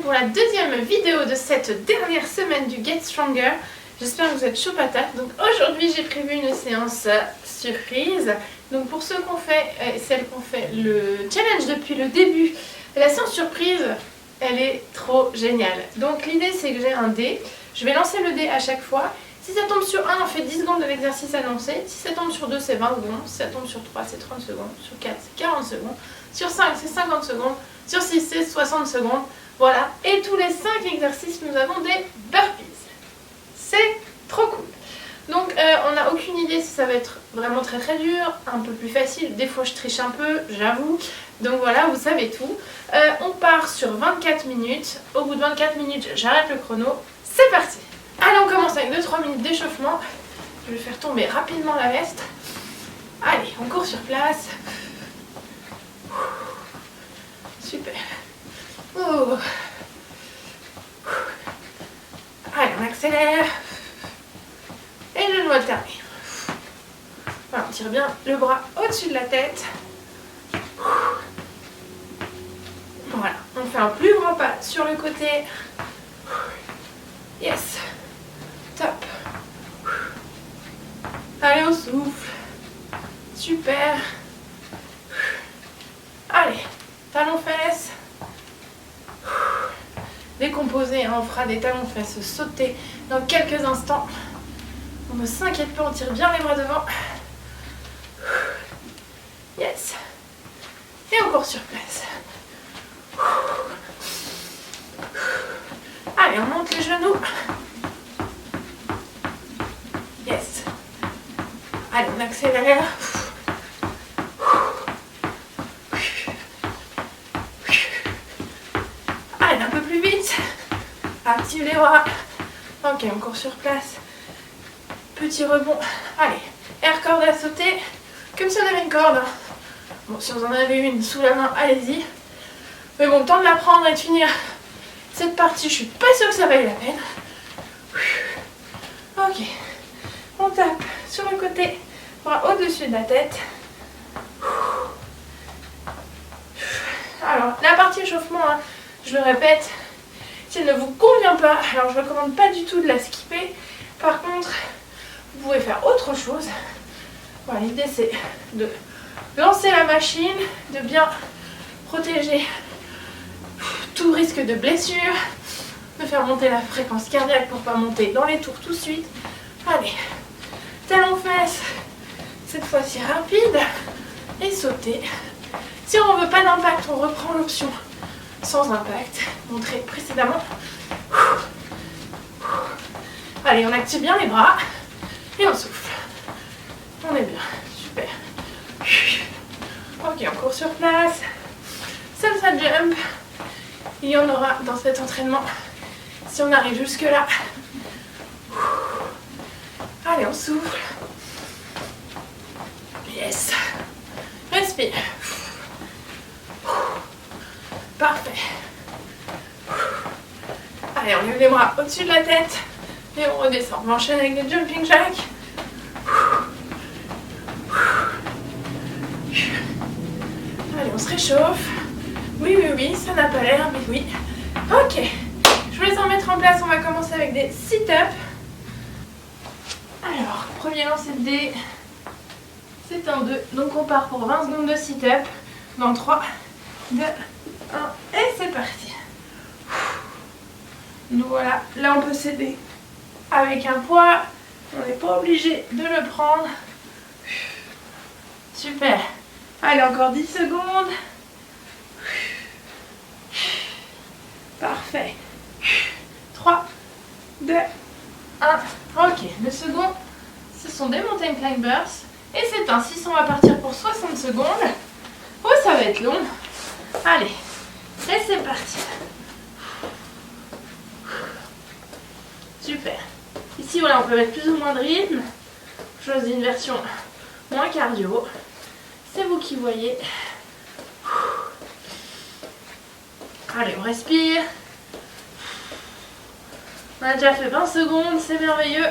pour la deuxième vidéo de cette dernière semaine du Get Stronger. J'espère que vous êtes chaud patate. Donc aujourd'hui j'ai prévu une séance surprise. Donc pour ceux qu'on fait, celles qu'on fait le challenge depuis le début, la séance surprise, elle est trop géniale. Donc l'idée c'est que j'ai un dé. Je vais lancer le dé à chaque fois. Si ça tombe sur 1, on fait 10 secondes de l'exercice annoncé. Si ça tombe sur 2, c'est 20 secondes. Si ça tombe sur 3, c'est 30 secondes. Sur 4, c'est 40 secondes. Sur 5, c'est 50 secondes. Sur 6, c'est 60 secondes. Voilà. Et tous les 5 exercices, nous avons des burpees. C'est trop cool. Donc, on n'a aucune idée si ça va être vraiment très très dur, un peu plus facile. Des fois, je triche un peu, j'avoue. Donc voilà, vous savez tout. On part sur 24 minutes. Au bout de 24 minutes, j'arrête le chrono. C'est parti. Allez, on commence avec 2-3 minutes d'échauffement. Je vais faire tomber rapidement la veste. Allez, on court sur place. Super. Oh. Allez, on accélère. Et le genou alterné. Voilà, on tire bien le bras au-dessus de la tête. Voilà, on fait un plus grand pas sur le côté. Yes. Top. Allez, on souffle. Super. Allez, talons-fesses. Décomposé, on fera des talons-fesses sauter dans quelques instants. On ne s'inquiète pas, on tire bien les bras devant. Yes. Et on court sur place. Allez, on monte les genoux. Yes. Allez, on accélère. Allez, un peu plus vite. Active les bras. Ok, on court sur place. Petit rebond. Allez, air corde à sauter. Comme si on avait une corde. Bon, si vous en avez une sous la main, allez-y. Mais bon, le temps de la prendre et de finir cette partie, je suis pas sûre que ça vaille la peine. Ok. On tape sur le côté, bras au-dessus de la tête. Alors, la partie échauffement, hein, je le répète, si elle ne vous convient pas, alors je ne recommande pas du tout de la skipper. Par contre, vous pouvez faire autre chose. Voilà, l'idée c'est de lancer la machine, de bien protéger tout risque de blessure, de faire monter la fréquence cardiaque pour ne pas monter dans les tours tout de suite. Allez, talons-fesses, cette fois-ci rapide, et sauter. Si on ne veut pas d'impact, on reprend l'option sans impact, montrée précédemment. Allez, on active bien les bras, et on souffle. On est bien, super. Ok, on court sur place. Salsa jump. Il y en aura dans cet entraînement si on arrive jusque là. Allez, on souffle. Yes. Respire. Parfait. Allez, on lève les bras au-dessus de la tête et on redescend. On enchaîne avec des jumping jacks. Allez, on se réchauffe. Oui, oui, oui, ça n'a pas l'air, mais oui. Ok, je vous laisse en mettre en place. On va commencer avec des sit-ups. Alors, premier lancer de dés, c'est un 2. Donc on part pour 20 secondes de sit-up. Dans 3, 2, 1, et c'est parti. Donc voilà, là on peut s'aider avec un poids. On n'est pas obligé de le prendre. Super. Allez, encore 10 secondes. Parfait. 3, 2, 1. Ok, le second, ce sont des mountain climbers. Et c'est un 6, on va partir pour 60 secondes. Oh, ça va être long. Allez, et c'est parti. Super. Ici, voilà, on peut mettre plus ou moins de rythme. Je choisis une version moins cardio. C'est vous qui voyez. Allez, on respire. On a déjà fait 20 secondes, c'est merveilleux.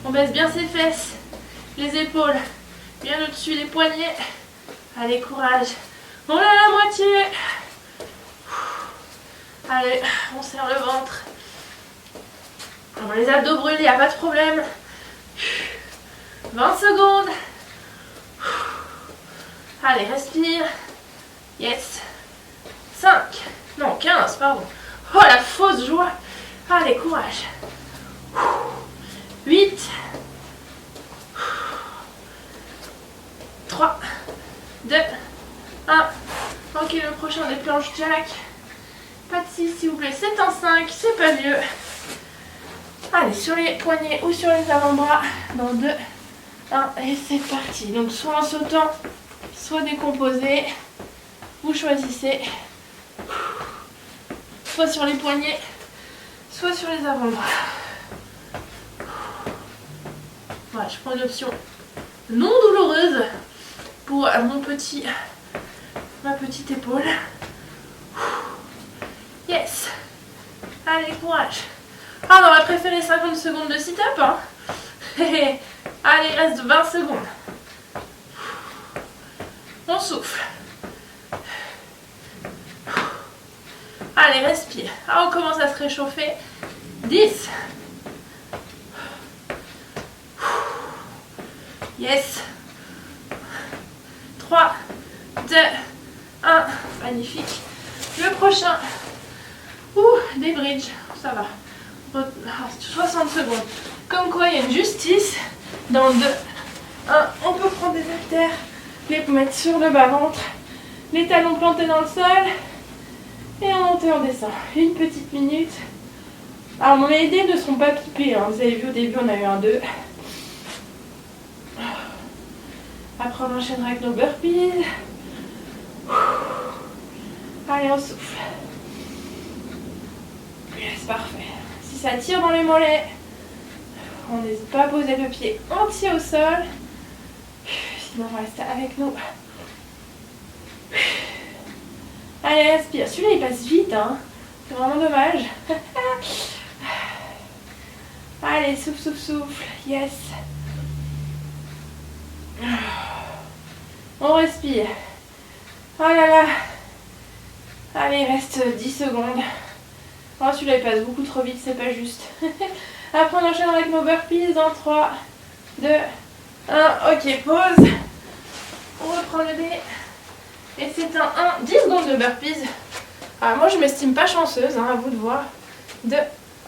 On baisse bien ses fesses, les épaules bien au-dessus des poignets. Allez, courage. On a la moitié. Allez, on serre le ventre. Alors, les abdos brûlent, il n'y a pas de problème. 20 secondes. Allez, respire. Yes. 5. Non, 15, pardon. Oh, la fausse joie. Allez, courage. 8. 3. 2. 1. Ok, le prochain des planches jack. Pas de 6, s'il vous plaît. C'est en 5, c'est pas mieux. Allez, sur les poignets ou sur les avant-bras. Dans 2, 1, et c'est parti. Donc, soit en sautant, soit décomposé. Vous choisissez. Soit sur les poignets, soit sur les avant-bras. Voilà, je prends une option non douloureuse pour ma petite épaule. Yes. Allez, courage. Ah, on va préférer 50 secondes de sit-up. Hein. Allez, il reste 20 secondes. On souffle. Allez, respire. Ah, on commence à se réchauffer. 10. Yes. 3, 2, 1. Magnifique. Le prochain. Des bridges. Ça va. 60 secondes. Comme quoi, il y a une justice. Dans 2, 1. On peut prendre des haltères, les mettre sur le bas-ventre, les talons plantés dans le sol. Et on monte et on descend. Une petite minute. Alors, mes idées ne seront pas pipées. Hein. Vous avez vu au début, on a eu un 2. Après, on enchaînera avec nos burpees. Allez, on souffle. C'est parfait. Si ça tire dans les mollets, on n'hésite pas à poser le pied entier au sol. Sinon, on va rester avec nous. Allez, respire. Celui-là, il passe vite. Hein. C'est vraiment dommage. Allez, souffle, souffle, souffle. Yes. On respire. Oh là là. Allez, il reste 10 secondes. Oh, celui-là, il passe beaucoup trop vite, c'est pas juste. Après, on enchaîne avec nos burpees dans 3, 2, 1. Ok, pause. On reprend le dé. Et c'est un 10 secondes de burpees. Alors, moi, je m'estime pas chanceuse, hein, à vous de voir. 2,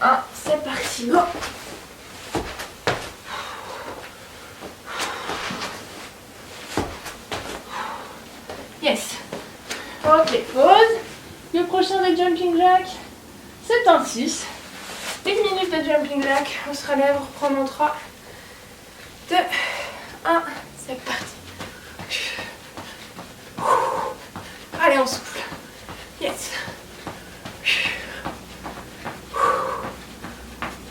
1, c'est parti. Go. Yes. Ok, pause. Le prochain de jumping jack, c'est un 6. Une minute de jumping jack. On se relève, on reprend en 3, 2, 1. C'est parti. Allez, on souffle. Yes.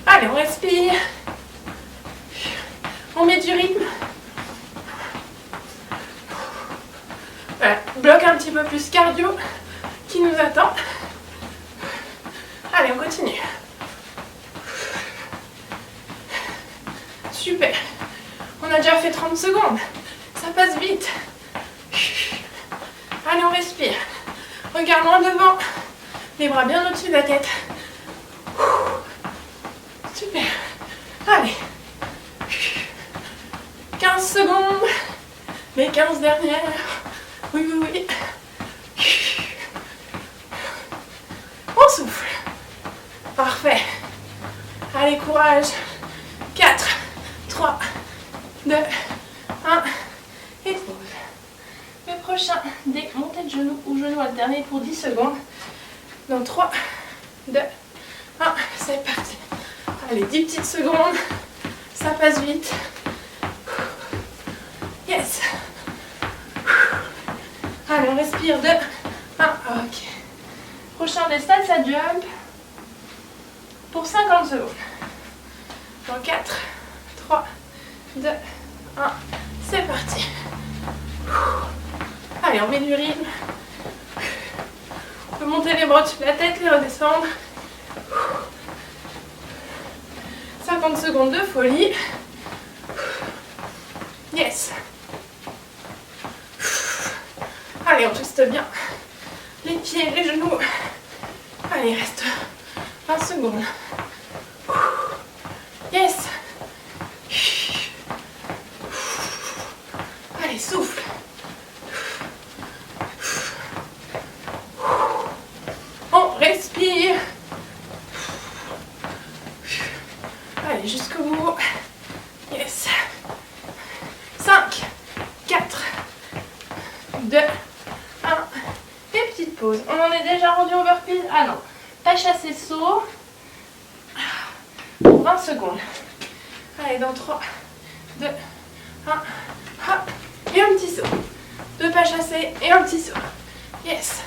Allez, on respire. On met du rythme. Voilà, bloc un petit peu plus cardio qui nous attend. Allez, on continue. Super. On a déjà fait 30 secondes. Ça passe vite. Allez, on respire. Regarde loin devant. Les bras bien au-dessus de la tête. Super. Allez. 15 secondes. Les 15 dernières. Oui, oui, oui. On souffle. Parfait. Allez, courage. 4, 3, 2, 1. Et pause. Le prochain, des montées de genoux ou genoux alternés pour 10 secondes. Dans 3, 2, 1. C'est parti. Allez, 10 petites secondes. Ça passe vite. Yes. Allez, on respire. 2, 1. Ok. Prochain des salsa jump pour 50 secondes. Dans 4, 3, 2, 1. C'est parti. Allez, on met du rythme. On peut monter les bras au-dessus de la tête, les redescendre. 50 secondes de folie. Yes. Allez, on twiste bien les pieds, les genoux. Allez, Allez, reste 20 secondes. Yes. Allez, souffle. On respire. Allez, jusqu'au bout. Yes. 5, 4, 2, 1. Et petite pause. On en est déjà rendu au burpees. Ah non. Pas chasser saut. Pour 20 secondes. Allez, dans 3, 2, 1. Hop. Et un petit saut. 2 pas chassés et un petit saut. Yes.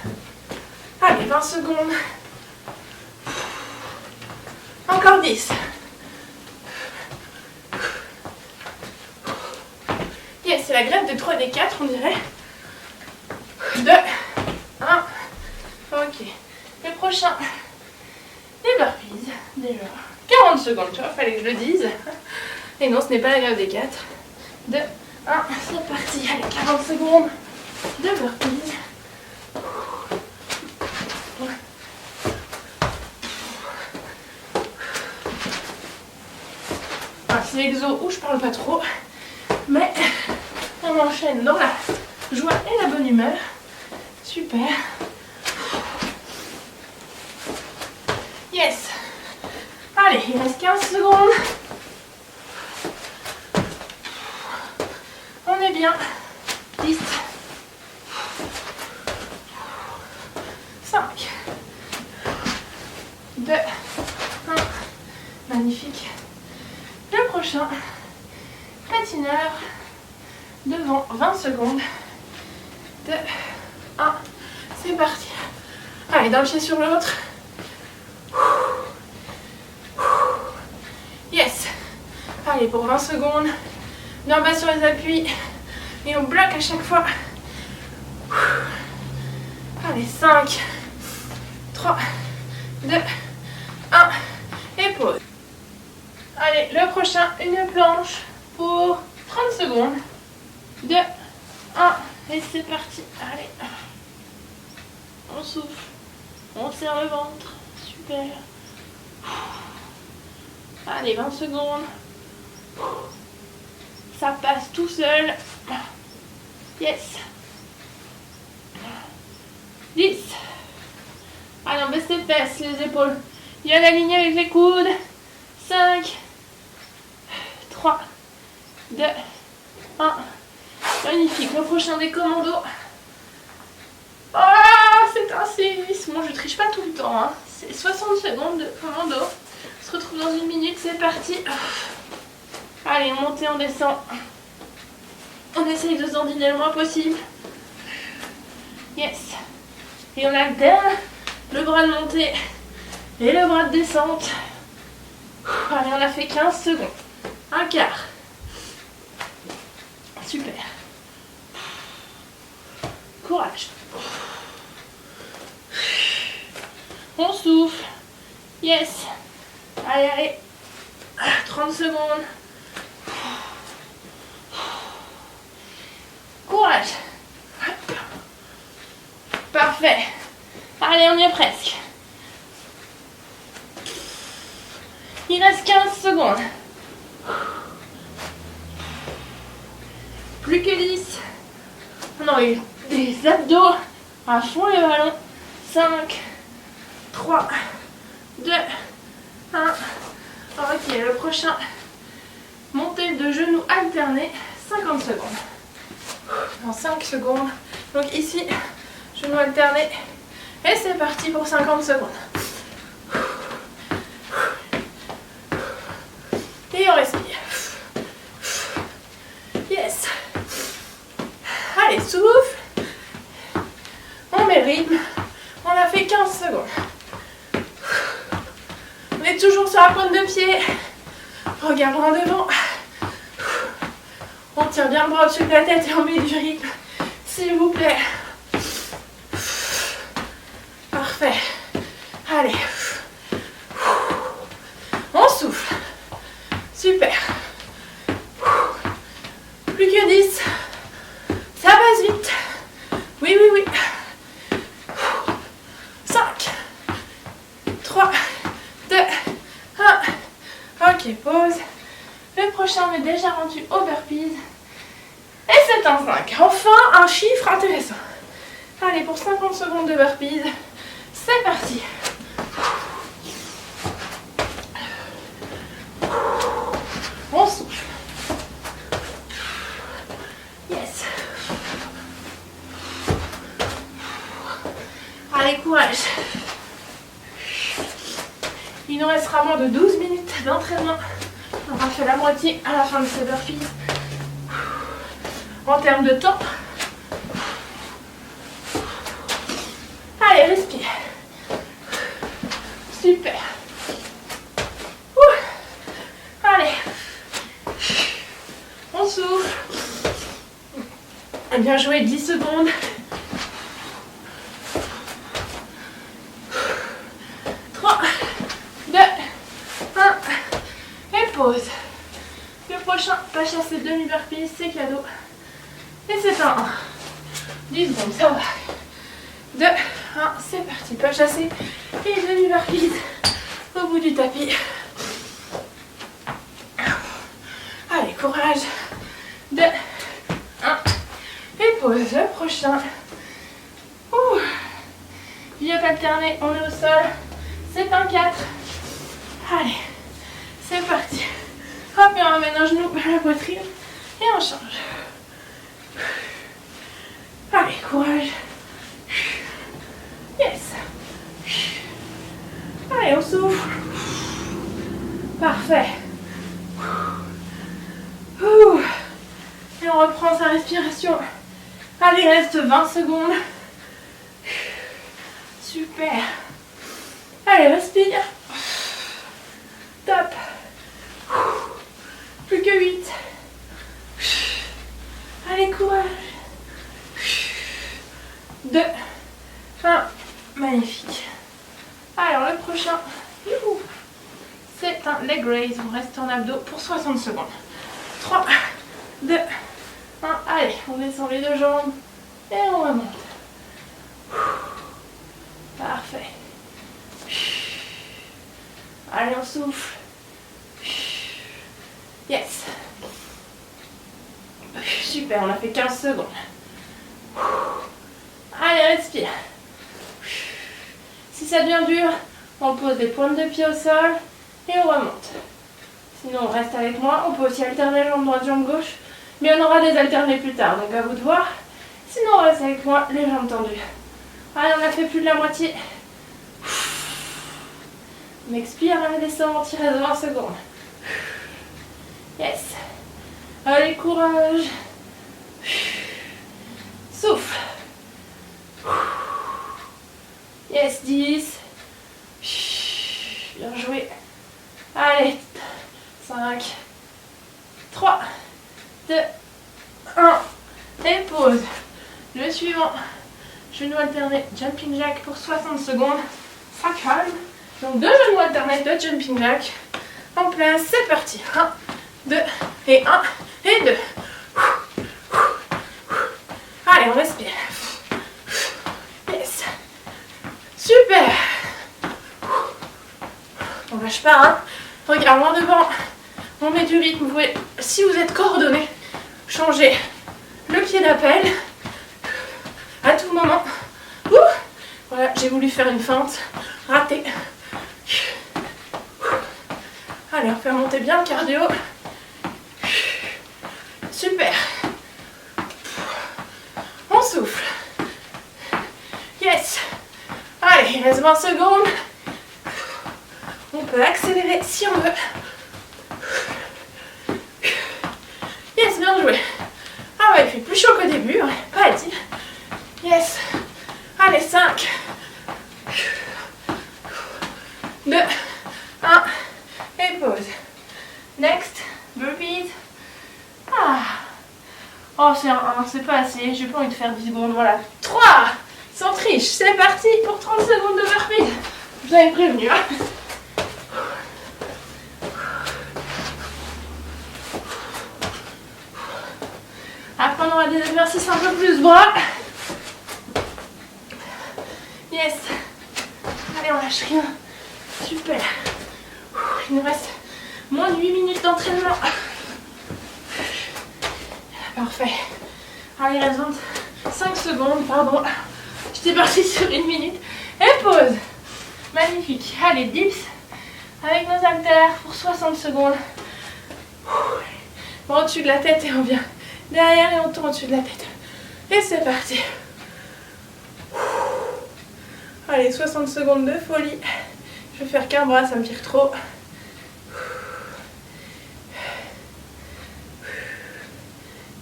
Allez, 20 secondes. Encore 10. Yes, c'est la grève de 3 des 4, on dirait. 2, 1. Ok. Le prochain. Les burpees. Déjà. 40 secondes, tu vois, fallait que je le dise. Et non, ce n'est pas la grève des 4. 2, 1. C'est parti. Allez, 40 secondes de burpees. C'est l'exo où je parle pas trop, mais on enchaîne dans la joie et la bonne humeur. Super. Yes. Allez, il reste 15 secondes. On est bien. 10. 5. 2. 1. Magnifique. Le prochain, patineur, devant 20 secondes. 2, 1, c'est parti. Allez, d'un pied sur l'autre. Yes. Allez, pour 20 secondes, d'un bas sur les appuis. Et on bloque à chaque fois. Allez, 5, 3, 2, 1, et pause. Allez, le prochain, une planche pour 30 secondes. 2, 1, et c'est parti. Allez. On souffle. On serre le ventre. Super. Allez, 20 secondes. Ça passe tout seul. Yes. 10. Allez, on baisse les fesses, les épaules. Bien aligné avec les coudes. 5. 3, 2, 1. Magnifique. Le prochain des commandos. Ah, c'est un séisme. Bon, je triche pas tout le temps. Hein. C'est 60 secondes de commando. On se retrouve dans 1 minute. C'est parti. Allez, on monte et on descend. On essaye de s'endiner le moins possible. Yes. Et on alterne le bras de montée et le bras de descente. Allez, on a fait 15 secondes. Un quart. Super. Courage. On souffle. Yes. Allez, allez. 30 secondes. Courage. Parfait. Allez, on y est presque. Il reste 15 secondes. Plus que 10. On a eu des abdos à fond les ballons. 5, 3, 2, 1. Ok, le prochain. Montée de genoux alternée. 50 secondes. Dans 5 secondes. Donc ici, genoux alternés. Et c'est parti pour 50 secondes. Et on respire. Yes. Allez, souffle. On met le rythme. On a fait 15 secondes. On est toujours sur la pointe de pied. Regardons en devant. On tire bien le bras au-dessus de la tête et on met du rythme. S'il vous plaît. Parfait. Allez. On souffle. Super. Plus que 10. Ça passe vite. Oui, oui, oui. 5, Ok, pause. Le prochain, on est déjà rendu au burpees. Et c'est un 5. Enfin, un chiffre intéressant. Allez, pour 50 secondes de burpees, c'est parti. On souffle. Yes. Allez, courage. Il nous restera moins de 12 minutes d'entraînement. On aura fait la moitié à la fin de ces burpees. En termes de temps. Allez, respire. Super. Allez. On souffle. Bien joué, 10 secondes. 3, 2, 1. Et pause. Le prochain, pas chasser demi-burpees, c'est cadeau. Et c'est un 1. 10 secondes, ça va. 2, 1, c'est parti. Pas chasser et demi-burpees au bout du tapis. Allez, courage. 2, 1. Et pause. Le prochain. Vieux alterné, on est au sol. C'est un 4. Allez, c'est parti. Hop, et on ramène un genou vers la poitrine. Et on change. Allez, courage. Yes. Allez, on souffle. Parfait. Et on reprend sa respiration. Allez, il reste 20 secondes. Super. Allez, respire. Top. Plus que 8. Allez, courage. 2, 1. Magnifique. Alors, le prochain, c'est un leg raise. Vous restez en abdos pour 60 secondes. 3, 2, 1. Allez, on descend les deux jambes et on remonte. Parfait. Allez, on souffle. Yes. Super, on a fait 15 secondes. Allez, respire. Si ça devient dur, on pose des pointes de pied au sol et on remonte. Sinon, on reste avec moi. On peut aussi alterner jambe droite, jambe gauche. Mais on aura des alternés plus tard, donc à vous de voir. Sinon, on reste avec moi, les jambes tendues. Allez, on a fait plus de la moitié. On expire, on descend, il reste 20 secondes. Yes. Allez, courage. Souffle. Yes, 10. Bien joué. Allez. 5. 3. 2. 1. Et pause. Le suivant. Genou alterné, jumping jack pour 60 secondes. Ça calme. Donc 2 genoux alternés, 2 jumping jack. En place, c'est parti. 1, 2, et 1, et 2. Allez, on respire. Yes. Super. On lâche pas, hein. Regarde, loin devant. On met du rythme. Vous pouvez, si vous êtes coordonné, changer le pied d'appel à tout moment. Voilà, j'ai voulu faire une feinte. Raté. Allez, on fait remonter bien le cardio. Super. On souffle. Yes. Allez, il reste 20 secondes. On peut accélérer si on veut. Yes, bien joué. Ah ouais, il fait plus chaud qu'au début, ouais, pas à dire. Yes. Allez, 5. 2. 1. Et pause. Next. Burpees. Ah. Oh, c'est un 1, c'est pas assez. J'ai pas envie de faire 10 secondes. Voilà. 3. Sans triche. C'est parti pour 30 secondes de burpees. Je vous avais prévenu, hein. Après, on aura des exercices un peu plus bras. Yes. Allez, on lâche rien. Super. Il nous reste Moins de 8 minutes d'entraînement. Parfait. Allez, il reste 25 secondes, pardon. J'étais partie sur 1 minute. Et pause. Magnifique. Allez, dips avec nos haltères pour 60 secondes. Bon, au-dessus de la tête et on vient derrière et on tourne au-dessus de la tête. Et c'est parti. Allez, 60 secondes de folie. Je vais faire qu'un bras, ça me tire trop.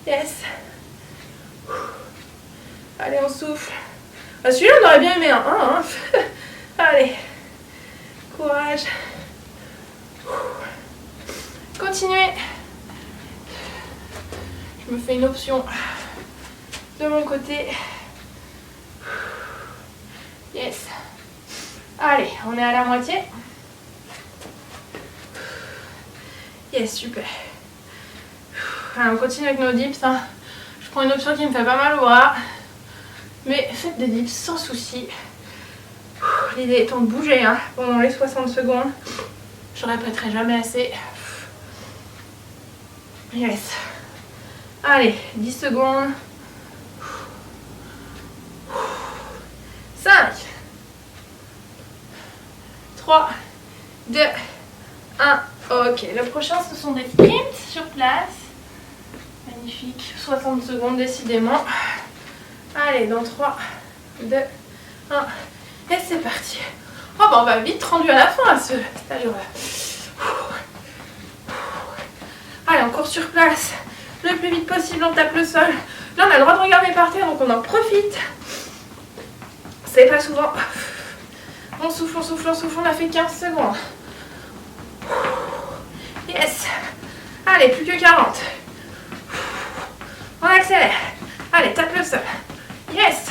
Yes. Allez, on souffle. Ah, celui-là, on aurait bien aimé un 1. Hein. Allez. Courage. Continuez. Je me fais une option de mon côté. Yes. Allez, on est à la moitié. Yes, super. Allez, on continue avec nos dips. Hein. Je prends une option qui me fait pas mal au bras. Mais faites des dips sans souci. L'idée étant de bouger hein, pendant les 60 secondes. Je répéterai jamais assez. Yes. Allez, 10 secondes. 5, 3, 2, 1. Ok, le prochain ce sont des sprints sur place. Magnifique, 60 secondes décidément. Allez, dans 3, 2, 1. Et c'est parti. Oh bah on va vite rendu à la fin à cette allure-là. Allez, on court sur place. Le plus vite possible, on tape le sol. Là, on a le droit de regarder par terre, donc on en profite. C'est pas souvent. On souffle, on souffle, on souffle. On a fait 15 secondes. Yes. Allez, plus que 40. On accélère. Allez, tape le sol. Yes.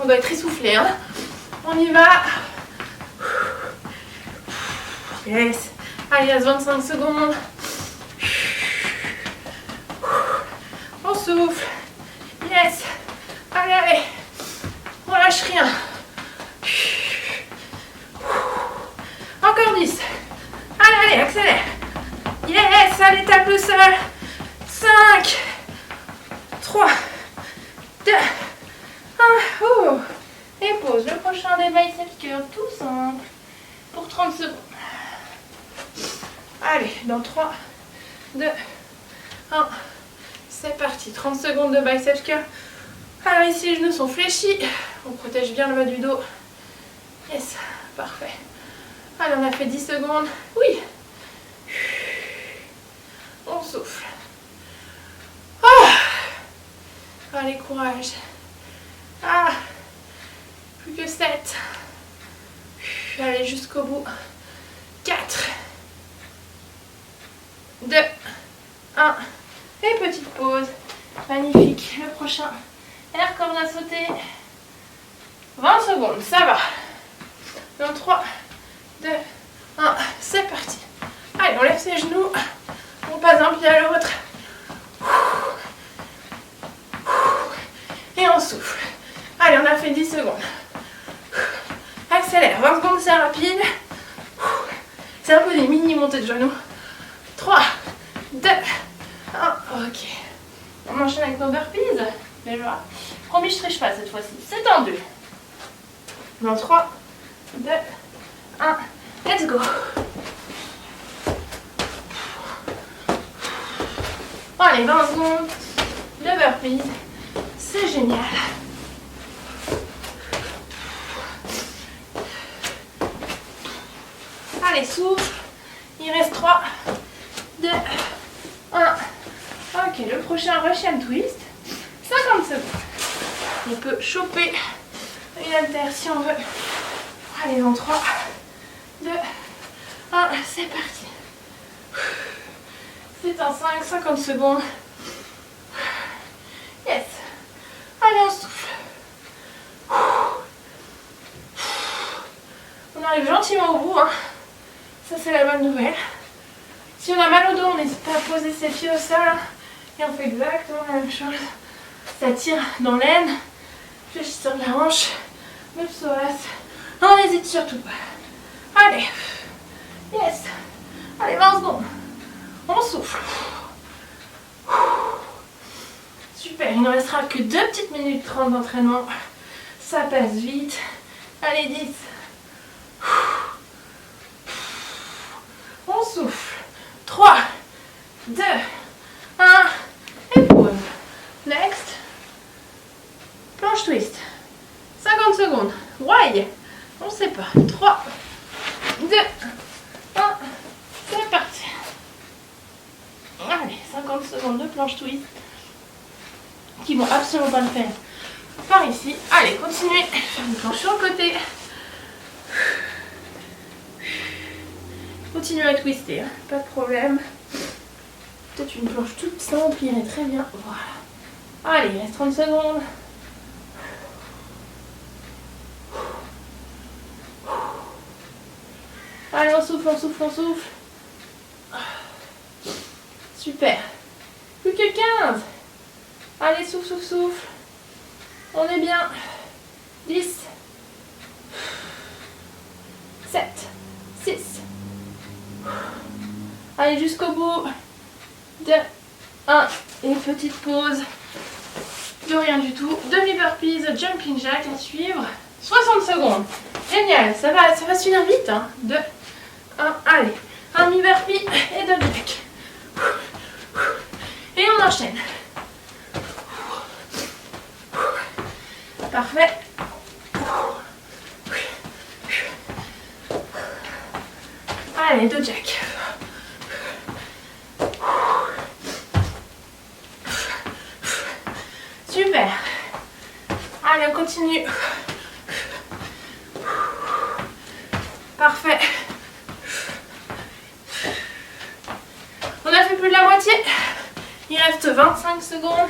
On doit être essoufflé, hein. On y va. Yes. Allez, il reste 25 secondes. On souffle. Yes. Allez, allez. On lâche rien. Encore 10. Allez, allez, accélère. Yes. Allez, tape le sol. 5, 3, 2, 1. Oh. Et pause. Le prochain des biceps curls, tout simple. Pour 30 secondes. Allez, dans 3, 2, 1. C'est parti. 30 secondes de biceps curls. Alors ici, les genoux sont fléchis. On protège bien le bas du dos. Yes, parfait. Allez, on a fait 10 secondes. Oui. On souffle. Oh. Allez, courage. Ah. Plus que 7. Allez, jusqu'au bout. 4, 2, 1. Et petite pause. Magnifique. Le prochain. Air corde à sauter. 20 secondes, ça va. Dans 3, 2, 1. C'est parti. Allez, on lève ses genoux. On passe d'un pied à l'autre. Et on souffle. Allez, on a fait 10 secondes. Accélère. 20 secondes, c'est rapide. C'est un peu des mini montées de genoux. 3, 2, 1. Ok. On enchaîne avec nos burpees. Déjà. Promis, je ne triche pas cette fois-ci. C'est tendu. Dans 3, 2, 1. Let's go. Allez, 20 secondes de burpees. C'est génial. Allez, souffle. Il reste 3, 2, 1. Ok, le prochain Russian twist. 50 secondes. On peut choper une haltère si on veut. Allez, dans 3, 2, 1. C'est parti. C'est un 5, 50 secondes. Yes. Allez, on souffle. On arrive gentiment au bout. Hein. Ça, c'est la bonne nouvelle. Si on a mal au dos, on n'hésite pas à poser ses pieds au sol. Et on fait exactement la même chose. Ça tire dans l'aine. Fléchisseur de la hanche. Le psoas. On n'hésite surtout pas. Allez. Allez, 20 secondes. On souffle. Super, il ne restera que 2 petites minutes 30 d'entraînement. Ça passe vite. Allez, 10. On souffle. 3, 2, 1. Et pause. Next. Planche twist. 50 secondes. Why? On ne sait pas. 3, 2, 1. C'est parti. Allez, 50 secondes de planche twist. Qui vont absolument pas le faire par ici. Allez, continuez. Faire une planche sur le côté. Continuez à twister, hein. Pas de problème. Peut-être une planche toute simple, irait très bien. Voilà. Allez, il reste 30 secondes. Allez, on souffle, on souffle, on souffle. Super. Plus que 15. Allez, souffle, souffle, souffle. On est bien. 10. 7. 6. Allez, jusqu'au bout. 2. 1. Et petite pause. De rien du tout. Demi-burpees, jumping jack à suivre. 60 secondes. Génial. Ça va se finir vite. 2. 1. Allez. Un demi-burpee et 2 jack. Et on enchaîne. Parfait. Allez, 2 jack. Super. Allez, on continue. Parfait. On a fait plus de la moitié. Il reste 25 secondes.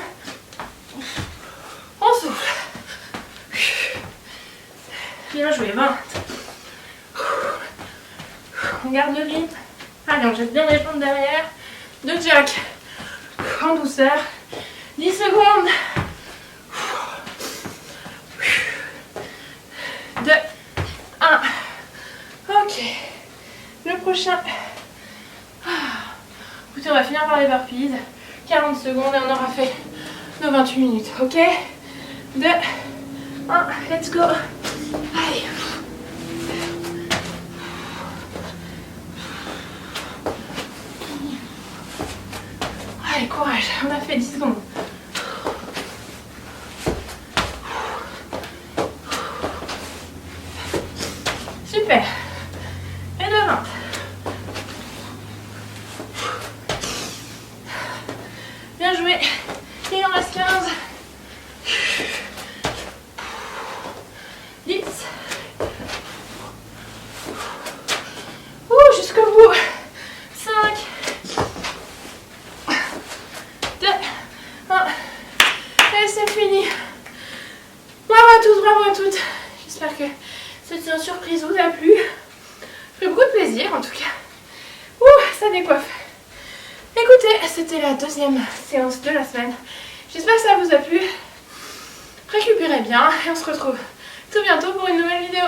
On souffle. Bien joué, 20. On garde le rythme. Allez, on jette bien les jambes derrière. 2 jack. En douceur. 10 secondes. 2. 1. Ok. Le prochain. Écoutez, on va finir par les burpees. 40 secondes et on aura fait nos 28 minutes. Ok. 2. 1. Let's go. Allez. Allez, courage. On a fait 10 secondes. Super. Et de 20. Bien joué. Il en reste 15. 10. Jusqu'au bout. 5. 2. 1. Et c'est fini. Bravo à tous, bravo à toutes. J'espère que cette surprise vous a plu. J'ai beaucoup de plaisir en tout cas. Ouh, ça décoiffe. Écoutez, c'était la deuxième séance de la semaine. J'espère que ça vous a plu. Récupérez bien et on se retrouve tout bientôt pour une nouvelle vidéo.